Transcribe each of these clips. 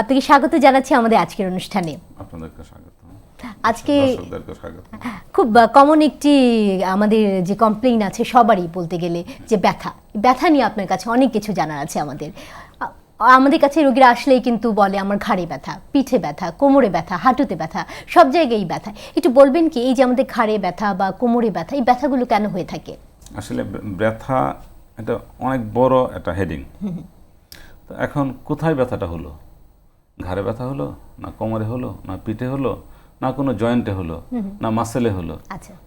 আপনাকে স্বাগত জানাচ্ছি আমাদের আজকের অনুষ্ঠানে। আপনাদেরকে স্বাগত। আজকে দর্শকদেরকে স্বাগত। খুব কমন একটি আমাদের যে কমপ্লেইন আছে সবারই বলতে গেলে যে ব্যথা নিয়ে আপনার কাছে অনেক কিছু জানার আছে আমাদের কাছে রোগীরা আসলেই কিন্তু বলে আমার ঘাড়ে ব্যথা, পিঠে ব্যথা, কোমরে ব্যথা, হাঁটুতে ব্যথা, সব জায়গায় ব্যথা। একটু বলবেন কি এই যে আমাদের ঘাড়ে ব্যথা বা কোমরে ব্যথা, এই ব্যথাগুলো কেন হয়ে থাকে? আসলে ব্যথা এটা অনেক বড় একটা হেডিং। তো এখন কোথায় ব্যথাটা হলো? ঘাড়ে ব্যথা হলো, না কোমরে হলো, না পিঠে হলো, না কোনো জয়েন্টে হলো, না মাসেলে হলো?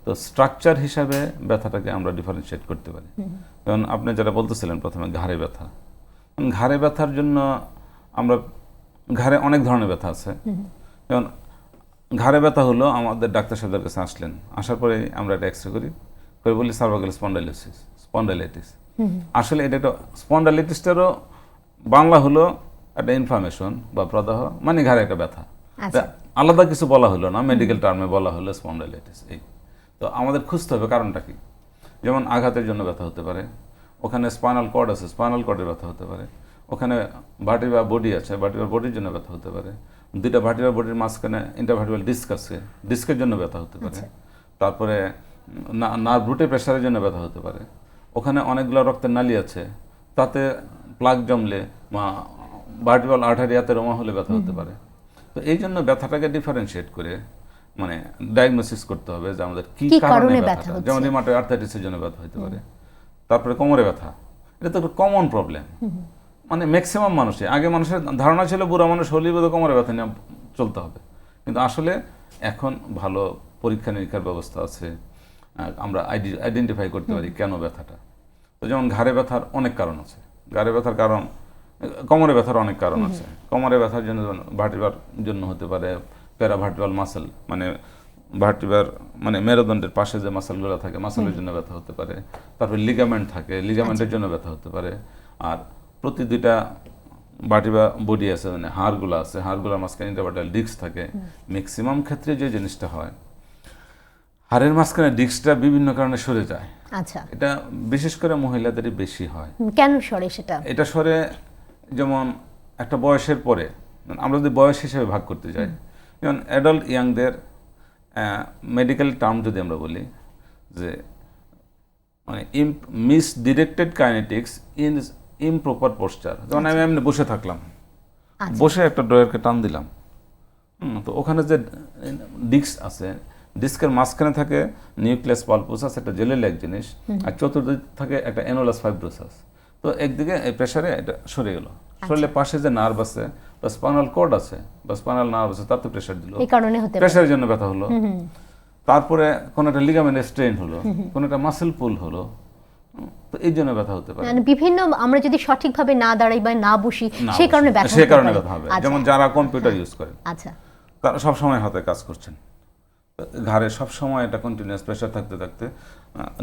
তো স্ট্রাকচার হিসাবে ব্যথাটাকে আমরা ডিফারেন্সিয়েট করতে পারি। কারণ আপনি যেটা বলতেছিলেন প্রথমে ঘাড়ে ব্যথা, ঘাড়ে ব্যথার জন্য আমরা ঘাড়ে অনেক ধরনের ব্যথা আছে। যেমন ঘাড়ে ব্যথা হলো, আমাদের ডাক্তার সাহেবের কাছে আসলেন, আসার পরে আমরা একটা এক্সরে করি, করে বলি সার্ভাইকাল স্পন্ডাইলাইটিস। আসলে এটা একটা স্পন্ডাইলাইটিসটারও বাংলা হলো একটা ইনফ্লামেশন বা প্রদাহ, মানে ঘাড়ে একটা ব্যথা। আলাদা কিছু বলা হলো না, মেডিকেল টার্মে বলা হলো স্পন্ডাইলাইটিস। এই তো আমাদের খুঁজতে হবে কারণটা কি। যেমন আঘাতের জন্য ব্যথা হতে পারে, ওখানে স্পাইনাল কর্ড আছে, স্পাইনাল কর্ডের ব্যথা হতে পারে, ওখানে ভার্টিব্রাল বডি আছে, ভার্টিব্রাল বডির জন্য ব্যথা হতে পারে, দুইটা ভার্টিব্রাল বডির মাঝখানে ইন্টারভার্টিব্রাল ডিস্ক আছে, ডিস্কের জন্য ব্যথা হতে পারে, তারপরে নার্ভ রুটে প্রেশারের জন্য ব্যথা হতে পারে, ওখানে অনেকগুলো রক্তের নালী আছে, তাতে প্লাগ জমলে বা ভার্টিব্রাল আর্টারিয়াতে রোমা হলে ব্যথা হতে পারে। তো এই জন্য ব্যথাটাকে ডিফারেন্সিয়েট করে মানে ডায়াগনোসিস করতে হবে যে আমাদের কি কারণে ব্যথা। যেমন রিমাটয়েড আর্থ্রাইটিসের জন্য ব্যথা হতে পারে, তারপরে কোমরে ব্যথা, এটা তো একটা কমন প্রবলেম। মানে ম্যাক্সিমাম মানুষই, আগে মানুষের ধারণা ছিল বুড়া মানুষ হলেই বোধহয় কোমরে ব্যথা নিয়ে চলতে হবে, কিন্তু আসলে এখন ভালো পরীক্ষা নিরীক্ষার ব্যবস্থা আছে, আমরা আইডেন্টিফাই করতে পারি কেন ব্যথাটা। তো যেমন ঘাড়ে ব্যথার অনেক কারণ আছে, ঘাড়ে ব্যথার কারণ, কোমরে ব্যথার অনেক কারণ আছে। কোমরে ব্যথার জন্য ভার্টিব্রার জন্য হতে পারে প্যারাভার্টিব্রাল মাসেল, মানে ভার্টিব্রার মানে মেরুদণ্ডের পাশে যে মাসেলগুলো থাকে, মাসেলের জন্য ব্যথা হতে পারে। তারপরে লিগামেন্ট থাকে, লিগামেন্টের জন্য ব্যথা হতে পারে। আর প্রতি দুইটা ভার্টিব্রাল বডি আছে, মানে হাড়গুলো আছে, হাড়গুলোর মাঝখানে ইন্টারভার্টিব্রাল ডিস্ক থাকে। ম্যাক্সিমাম ক্ষেত্রে যে জিনিসটা হয়, হাড়ের মাঝখানে ডিস্কটা বিভিন্ন কারণে সরে যায়। এটা বিশেষ করে মহিলাদেরই বেশি হয়। কেন সরে সেটা? এটা সরে যেমন একটা বয়সের পরে, আমরা যদি বয়স হিসেবে ভাগ করতে যাই, যেমন অ্যাডাল্ট ইয়াংদের মেডিকেল টার্ম যদি আমরা বলি যে মানে মিসডিরেক্টেড কাইনেটিক্স ইন ইমপ্রপার পোস্টার। যেমন আমি এমনি বসে থাকলাম, বসে একটা ড্রয়ারকে টান দিলাম, তো ওখানে যে ডিস্ক আছে, ডিস্কের মাঝখানে থাকে নিউক্লিয়াস পালপোসাস, একটা জেলের এক জিনিস, আর চতুর্দিক থাকে একটা অ্যানোলাস ফাইব্রোসাস। তো একদিকে এই প্রেসারে এটা সরে গেল, শরীরের পাশে যে নার্ভ আছে বা স্পাইনাল কর্ড আছে বা স্পাইনাল নার্ভ আছে, তাতে প্রেসার দিল, প্রেসারের জন্য ব্যথা হলো। তারপরে কোন একটা লিগামেন্টের স্ট্রেন হলো, কোন একটা মাসেল পুল হলো, তো এই জন্য ব্যথা হতে পারে। বিভিন্ন আমরা যদি সঠিকভাবে না দাঁড়াই বা না বসি, সেই কারণে ব্যথা হবে। যেমন যারা কম্পিউটার ইউজ করে, তারা সবসময় হাতে কাজ করছেন, ঘাড়ে সবসময় এটা কন্টিনিউয়াস প্রেসার থাকতে থাকতে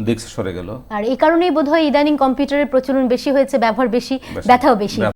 ডিস্ক সরে গেল। আর এই কারণেই বোধহয় ইদানিং কম্পিউটারের প্রচলন বেশি হয়েছে, ব্যবহার বেশি, ব্যথাও বেশি।